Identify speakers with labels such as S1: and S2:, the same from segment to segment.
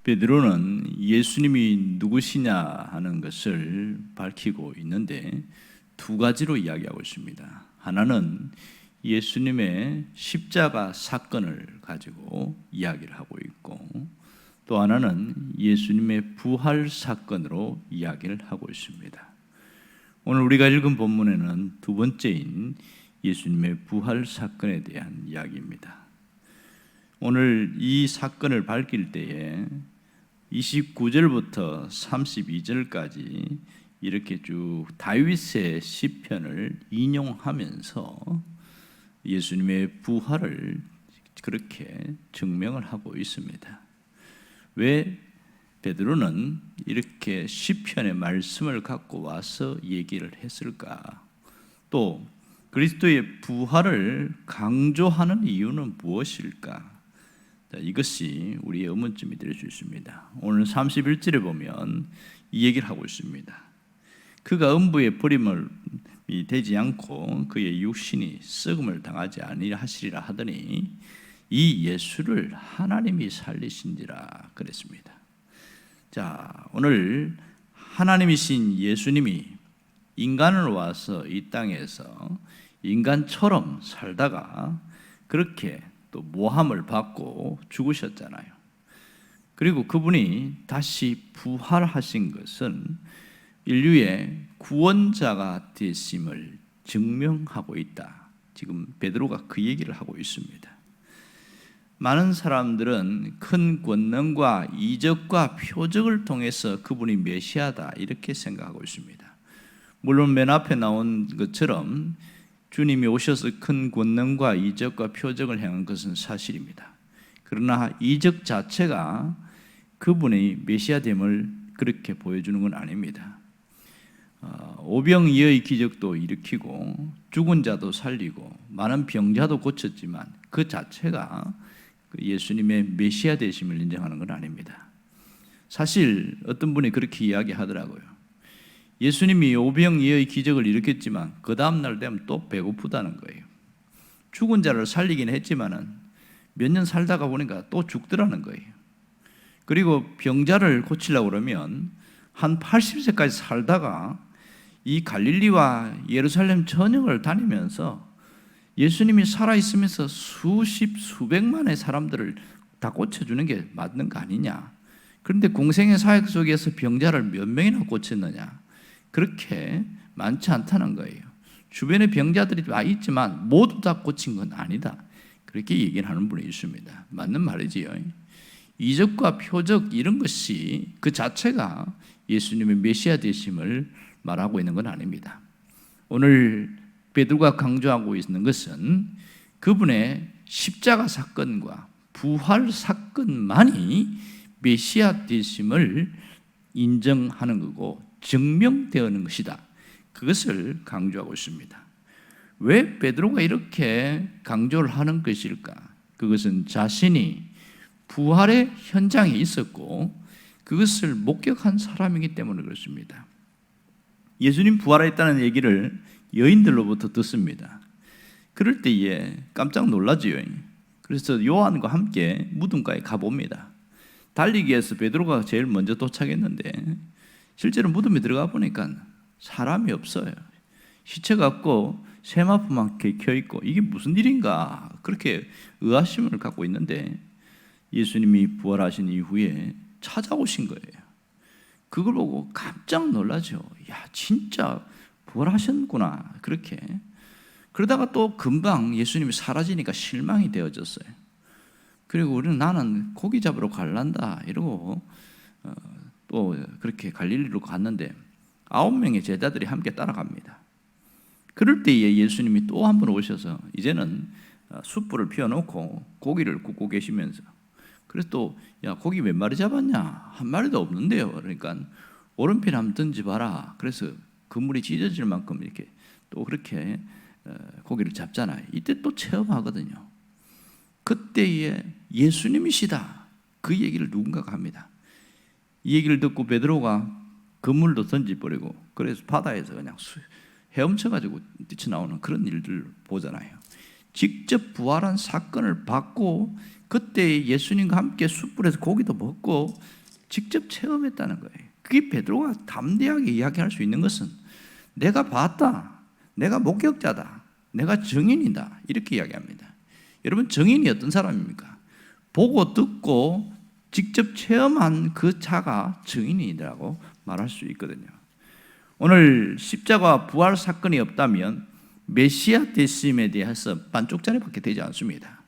S1: 베드로는 예수님이 누구시냐 하는 것을 밝히고 있는데 두 가지로 이야기하고 있습니다. 하나는 예수님의 십자가 사건을 가지고 이야기를 하고 있고, 또 하나는 예수님의 부활 사건으로 이야기를 하고 있습니다. 오늘 우리가 읽은 본문에는 두 번째인 예수님의 부활 사건에 대한 이야기입니다. 오늘 이 사건을 밝힐 때에 29절부터 32절까지 이렇게 쭉 다윗의 시편을 인용하면서 예수님의 부활을 그렇게 증명을 하고 있습니다. 왜 베드로는 이렇게 시편의 말씀을 갖고 와서 얘기를 했을까? 또 그리스도의 부활을 강조하는 이유는 무엇일까? 이것이 우리의 의문점이 될 수 있습니다. 오늘 31절에 보면 이 얘기를 하고 있습니다. 그가 음부에 버림을 되지 않고 그의 육신이 썩음을 당하지 아니하시리라 하더니 이 예수를 하나님이 살리신지라 그랬습니다. 자, 오늘 하나님이신 예수님이 인간을 와서 이 땅에서 인간처럼 살다가 그렇게 또 모함을 받고 죽으셨잖아요. 그리고 그분이 다시 부활하신 것은 인류의 구원자가 되심을 증명하고 있다. 지금 베드로가 그 얘기를 하고 있습니다. 많은 사람들은 큰 권능과 이적과 표적을 통해서 그분이 메시아다 이렇게 생각하고 있습니다. 물론 맨 앞에 나온 것처럼 주님이 오셔서 큰 권능과 이적과 표적을 행한 것은 사실입니다. 그러나 이적 자체가 그분의 메시아됨을 그렇게 보여주는 건 아닙니다. 오병이어의 기적도 일으키고 죽은 자도 살리고 많은 병자도 고쳤지만 그 자체가 예수님의 메시아 되심을 인정하는 건 아닙니다. 사실 어떤 분이 그렇게 이야기하더라고요. 예수님이 오병이어의 기적을 일으켰지만 그 다음날 되면 또 배고프다는 거예요. 죽은 자를 살리긴 했지만은 몇 년 살다가 보니까 또 죽더라는 거예요. 그리고 병자를 고치려고 그러면 한 80세까지 살다가 이 갈릴리와 예루살렘 전역을 다니면서 예수님이 살아있으면서 수백만의 사람들을 다 고쳐주는 게 맞는 거 아니냐. 그런데 공생의 사역 속에서 병자를 몇 명이나 고쳤느냐. 그렇게 많지 않다는 거예요. 주변에 병자들이 와 있지만 모두 다 고친 건 아니다. 그렇게 얘기를 하는 분이 있습니다. 맞는 말이지요. 이적과 표적 이런 것이 그 자체가 예수님의 메시아 되심을 말하고 있는 건 아닙니다. 오늘 베드로가 강조하고 있는 것은 그분의 십자가 사건과 부활 사건만이 메시아 되심을 인정하는 거고 증명되는 것이다. 그것을 강조하고 있습니다. 왜 베드로가 이렇게 강조를 하는 것일까? 그것은 자신이 부활의 현장에 있었고 그것을 목격한 사람이기 때문에 그렇습니다. 예수님 부활했다는 얘기를 여인들로부터 듣습니다. 그럴 때에 깜짝 놀라지요. 그래서 요한과 함께 무덤가에 가봅니다. 달리기 위해서 베드로가 제일 먼저 도착했는데 실제로 무덤에 들어가 보니까 사람이 없어요. 시체가 없고 세마포만 켜있고 이게 무슨 일인가 그렇게 의아심을 갖고 있는데 예수님이 부활하신 이후에 찾아오신 거예요. 그걸 보고 깜짝 놀라죠. 야, 진짜 부활하셨구나. 그렇게. 그러다가 또 금방 예수님이 사라지니까 실망이 되어졌어요. 그리고 우리는 나는 고기 잡으러 갈란다 이러고 또 그렇게 갈릴리로 갔는데 9명의 제자들이 함께 따라갑니다. 그럴 때에 예수님이 또 한 번 오셔서 이제는 숯불을 피워놓고 고기를 굽고 계시면서 그래서 또 야 고기 몇 마리 잡았냐? 한 마리도 없는데요. 그러니까 오른편 한번 던져봐라. 그래서 그물이 찢어질 만큼 이렇게 또 그렇게 고기를 잡잖아요. 이때 또 체험하거든요. 그때에 예수님이시다. 그 얘기를 누군가가 합니다. 이 얘기를 듣고 베드로가 그물도 던져버리고 그래서 바다에서 그냥 헤엄쳐가지고 뛰쳐나오는 그런 일들을 보잖아요. 직접 부활한 사건을 받고 그때 예수님과 함께 숯불에서 고기도 먹고 직접 체험했다는 거예요. 그게 베드로가 담대하게 이야기할 수 있는 것은 내가 봤다, 내가 목격자다, 내가 증인이다 이렇게 이야기합니다. 여러분, 증인이 어떤 사람입니까? 보고 듣고 직접 체험한 그 자가 증인이라고 말할 수 있거든요. 오늘 십자가 부활 사건이 없다면 메시아 되심에 대해서 반쪽짜리밖에 되지 않습니다.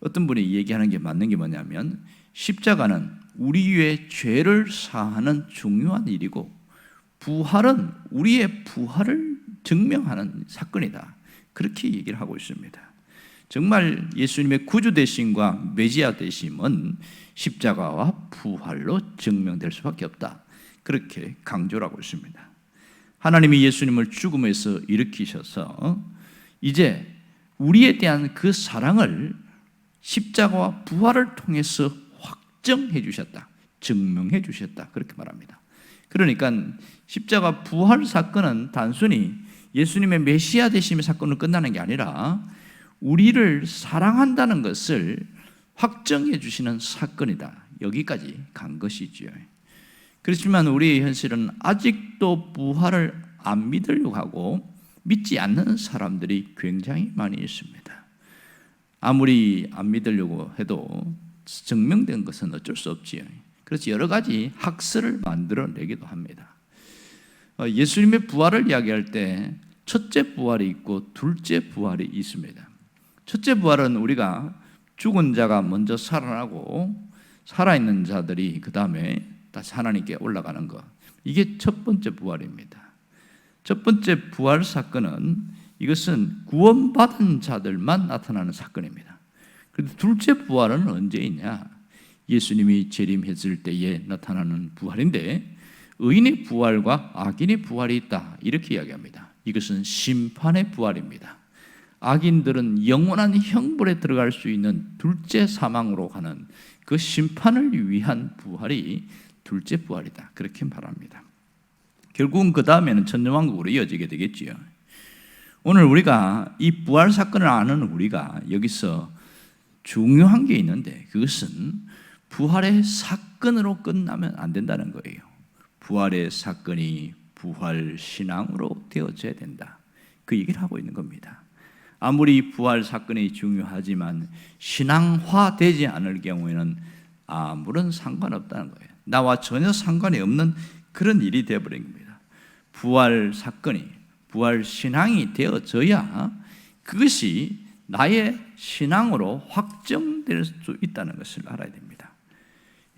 S1: 어떤 분이 얘기하는 게 맞는 게 뭐냐면 십자가는 우리 위의 죄를 사하는 중요한 일이고 부활은 우리의 부활을 증명하는 사건이다. 그렇게 얘기를 하고 있습니다. 정말 예수님의 구주 되심과 메시아 되심은 십자가와 부활로 증명될 수밖에 없다. 그렇게 강조를 하고 있습니다. 하나님이 예수님을 죽음에서 일으키셔서 이제 우리에 대한 그 사랑을 십자가와 부활을 통해서 확정해 주셨다. 증명해 주셨다. 그렇게 말합니다. 그러니까 십자가 부활 사건은 단순히 예수님의 메시아 되심의 사건으로 끝나는 게 아니라 우리를 사랑한다는 것을 확정해 주시는 사건이다. 여기까지 간 것이지요. 그렇지만 우리의 현실은 아직도 부활을 안 믿으려고 하고 믿지 않는 사람들이 굉장히 많이 있습니다. 아무리 안 믿으려고 해도 증명된 것은 어쩔 수 없지요. 그래서 여러 가지 학설을 만들어내기도 합니다. 예수님의 부활을 이야기할 때 첫째 부활이 있고 둘째 부활이 있습니다. 첫째 부활은 우리가 죽은 자가 먼저 살아나고 살아있는 자들이 그 다음에 다시 하나님께 올라가는 것, 이게 첫 번째 부활입니다. 첫 번째 부활 사건은 이것은 구원받은 자들만 나타나는 사건입니다. 그런데 둘째 부활은 언제 있냐? 예수님이 재림했을 때에 나타나는 부활인데 의인의 부활과 악인의 부활이 있다 이렇게 이야기합니다. 이것은 심판의 부활입니다. 악인들은 영원한 형벌에 들어갈 수 있는 둘째 사망으로 가는 그 심판을 위한 부활이 둘째 부활이다 그렇게 말합니다. 결국은 그 다음에는 천년왕국으로 이어지게 되겠지요. 오늘 우리가 이 부활 사건을 아는 우리가 여기서 중요한 게 있는데 그것은 부활의 사건으로 끝나면 안 된다는 거예요. 부활의 사건이 부활 신앙으로 되어져야 된다. 그 얘기를 하고 있는 겁니다. 아무리 부활 사건이 중요하지만 신앙화되지 않을 경우에는 아무런 상관없다는 거예요. 나와 전혀 상관이 없는 그런 일이 되어버린 겁니다. 부활 사건이, 부활 신앙이 되어져야 그것이 나의 신앙으로 확정될 수 있다는 것을 알아야 됩니다.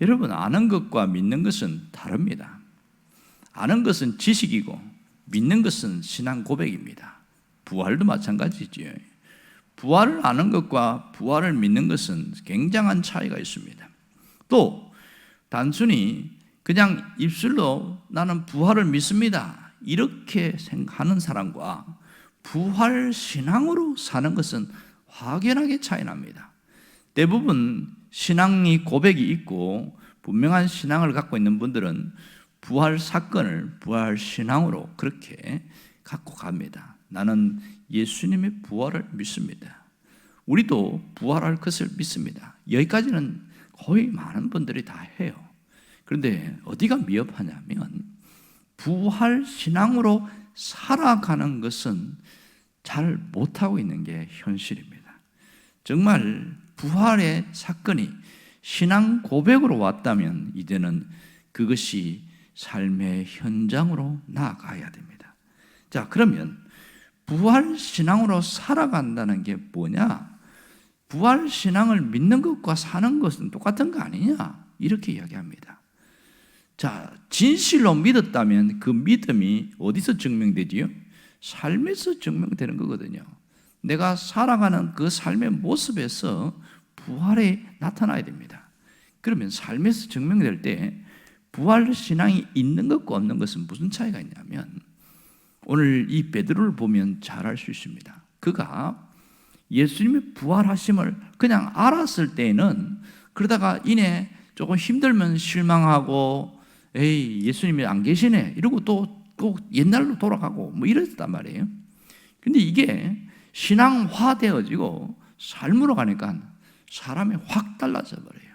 S1: 여러분, 아는 것과 믿는 것은 다릅니다. 아는 것은 지식이고 믿는 것은 신앙 고백입니다. 부활도 마찬가지지요. 부활을 아는 것과 부활을 믿는 것은 굉장한 차이가 있습니다. 또 단순히 그냥 입술로 나는 부활을 믿습니다 이렇게 생각하는 사람과 부활 신앙으로 사는 것은 확연하게 차이 납니다. 대부분 신앙이 고백이 있고 분명한 신앙을 갖고 있는 분들은 부활 사건을 부활 신앙으로 그렇게 갖고 갑니다. 나는 예수님의 부활을 믿습니다. 우리도 부활할 것을 믿습니다. 여기까지는 거의 많은 분들이 다 해요. 그런데 어디가 미흡하냐면 부활 신앙으로 살아가는 것은 잘 못하고 있는 게 현실입니다. 정말 부활의 사건이 신앙 고백으로 왔다면 이제는 그것이 삶의 현장으로 나아가야 됩니다. 자, 그러면 부활 신앙으로 살아간다는 게 뭐냐? 부활 신앙을 믿는 것과 사는 것은 똑같은 거 아니냐? 이렇게 이야기합니다. 자, 진실로 믿었다면 그 믿음이 어디서 증명되지요? 삶에서 증명되는 거거든요. 내가 살아가는 그 삶의 모습에서 부활이 나타나야 됩니다. 그러면 삶에서 증명될 때 부활 신앙이 있는 것과 없는 것은 무슨 차이가 있냐면 오늘 이 베드로를 보면 잘 알 수 있습니다. 그가 예수님의 부활하심을 그냥 알았을 때에는 그러다가 이내 조금 힘들면 실망하고 에이 예수님이 안 계시네 이러고 또 옛날로 돌아가고 뭐 이랬단 말이에요. 근데 이게 신앙화되어지고 삶으로 가니까 사람이 확 달라져 버려요.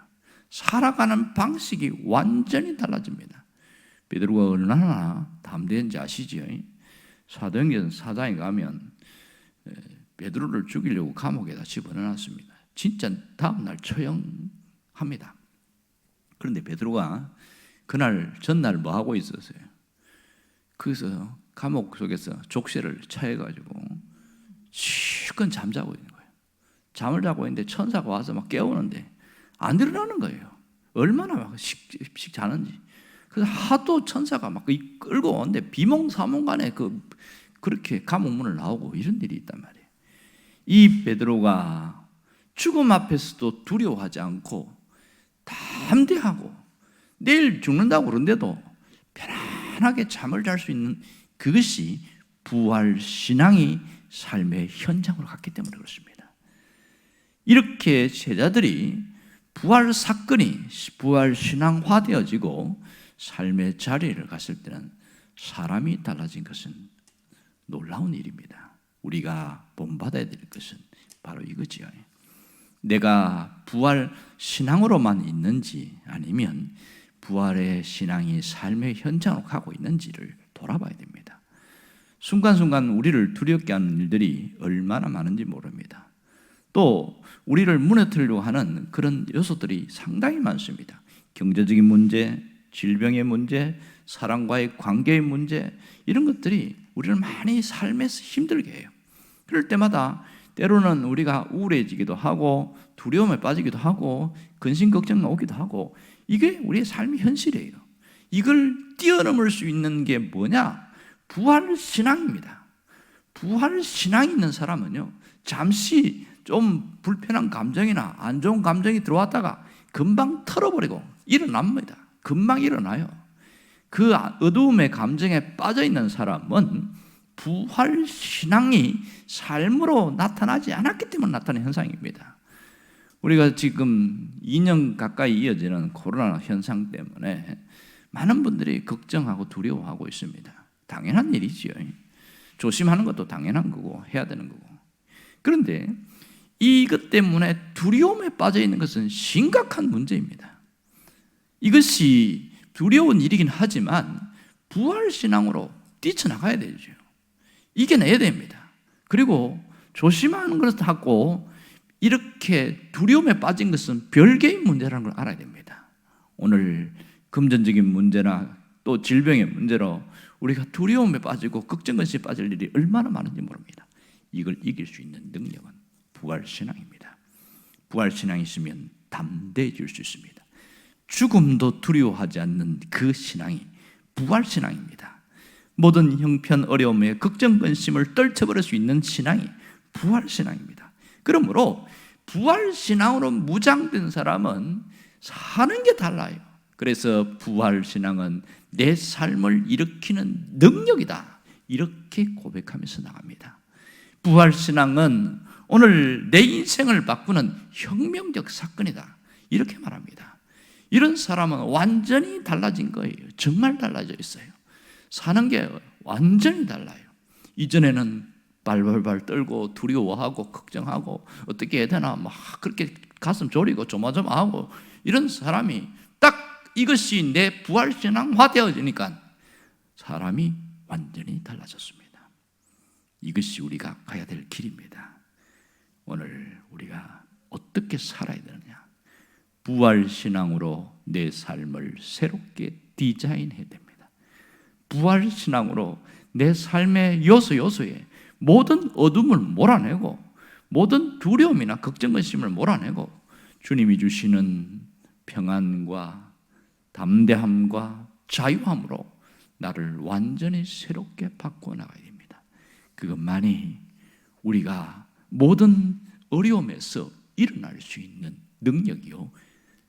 S1: 살아가는 방식이 완전히 달라집니다. 베드로가 얼마나 담대한지 아시지요? 사도행전 4장에 가면 베드로를 죽이려고 감옥에다 집어넣었습니다. 진짜 다음날 처형합니다. 그런데 베드로가 그날 전날 뭐 하고 있었어요? 그래서 감옥 속에서 족쇄를 차해가지고 실컷 잠자고 있는 거예요. 잠을 자고 있는데 천사가 와서 막 깨우는데 안 일어나는 거예요. 얼마나 막 씩 자는지. 그래서 하도 천사가 막 끌고 오는데 비몽사몽간에 그렇게 감옥 문을 나오고 이런 일이 있단 말이에요. 이 베드로가 죽음 앞에서도 두려워하지 않고 담대하고 내일 죽는다고 그러는데도 편안하게 잠을 잘 수 있는 그것이 부활 신앙이 삶의 현장으로 갔기 때문에 그렇습니다. 이렇게 제자들이 부활 사건이 부활 신앙화되어지고 삶의 자리를 갔을 때는 사람이 달라진 것은 놀라운 일입니다. 우리가 본받아야 될 것은 바로 이거지요. 내가 부활 신앙으로만 있는지 아니면 부활의 신앙이 삶의 현장으로 가고 있는지를 돌아봐야 됩니다. 순간순간 우리를 두렵게 하는 일들이 얼마나 많은지 모릅니다. 또 우리를 무너뜨리려고 하는 그런 요소들이 상당히 많습니다. 경제적인 문제, 질병의 문제, 사람과의 관계의 문제, 이런 것들이 우리를 많이 삶에서 힘들게 해요. 그럴 때마다 때로는 우리가 우울해지기도 하고 두려움에 빠지기도 하고 근심 걱정이 오기도 하고, 이게 우리의 삶의 현실이에요. 이걸 뛰어넘을 수 있는 게 뭐냐? 부활 신앙입니다. 부활 신앙이 있는 사람은요, 잠시 좀 불편한 감정이나 안 좋은 감정이 들어왔다가 금방 털어버리고 일어납니다. 금방 일어나요. 그 어두움의 감정에 빠져있는 사람은 부활 신앙이 삶으로 나타나지 않았기 때문에 나타나는 현상입니다. 우리가 지금 2년 가까이 이어지는 코로나 현상 때문에 많은 분들이 걱정하고 두려워하고 있습니다. 당연한 일이지요. 조심하는 것도 당연한 거고 해야 되는 거고. 그런데 이것 때문에 두려움에 빠져 있는 것은 심각한 문제입니다. 이것이 두려운 일이긴 하지만 부활신앙으로 뛰쳐나가야 되죠. 이겨내야 됩니다. 그리고 조심하는 것을 하고 이렇게 두려움에 빠진 것은 별개의 문제라는 걸 알아야 됩니다. 오늘 금전적인 문제나 또 질병의 문제로 우리가 두려움에 빠지고 걱정근심에 빠질 일이 얼마나 많은지 모릅니다. 이걸 이길 수 있는 능력은 부활신앙입니다. 부활신앙이 있으면 담대해질 수 있습니다. 죽음도 두려워하지 않는 그 신앙이 부활신앙입니다. 모든 형편 어려움에 걱정근심을 떨쳐버릴 수 있는 신앙이 부활신앙입니다. 그러므로 부활신앙으로 무장된 사람은 사는 게 달라요. 그래서 부활신앙은 내 삶을 일으키는 능력이다, 이렇게 고백하면서 나갑니다. 부활신앙은 오늘 내 인생을 바꾸는 혁명적 사건이다, 이렇게 말합니다. 이런 사람은 완전히 달라진 거예요. 정말 달라져 있어요. 사는 게 완전히 달라요. 이전에는 발발발 떨고 두려워하고 걱정하고 어떻게 해야 되나 막 그렇게 가슴 졸이고 조마조마하고 이런 사람이 딱 이것이 내 부활신앙화되어지니까 사람이 완전히 달라졌습니다. 이것이 우리가 가야 될 길입니다. 오늘 우리가 어떻게 살아야 되느냐? 부활신앙으로 내 삶을 새롭게 디자인해야 됩니다. 부활신앙으로 내 삶의 요소에 모든 어둠을 몰아내고 모든 두려움이나 걱정근심을 몰아내고 주님이 주시는 평안과 담대함과 자유함으로 나를 완전히 새롭게 바꾸어 나가야 됩니다. 그것만이 우리가 모든 어려움에서 일어날 수 있는 능력이요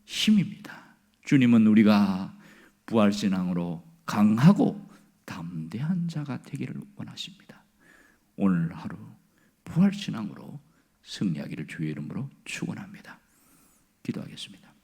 S1: 힘입니다. 주님은 우리가 부활신앙으로 강하고 담대한 자가 되기를 원하십니다. 오늘 하루 부활신앙으로 승리하기를 주의 이름으로 축원합니다. 기도하겠습니다.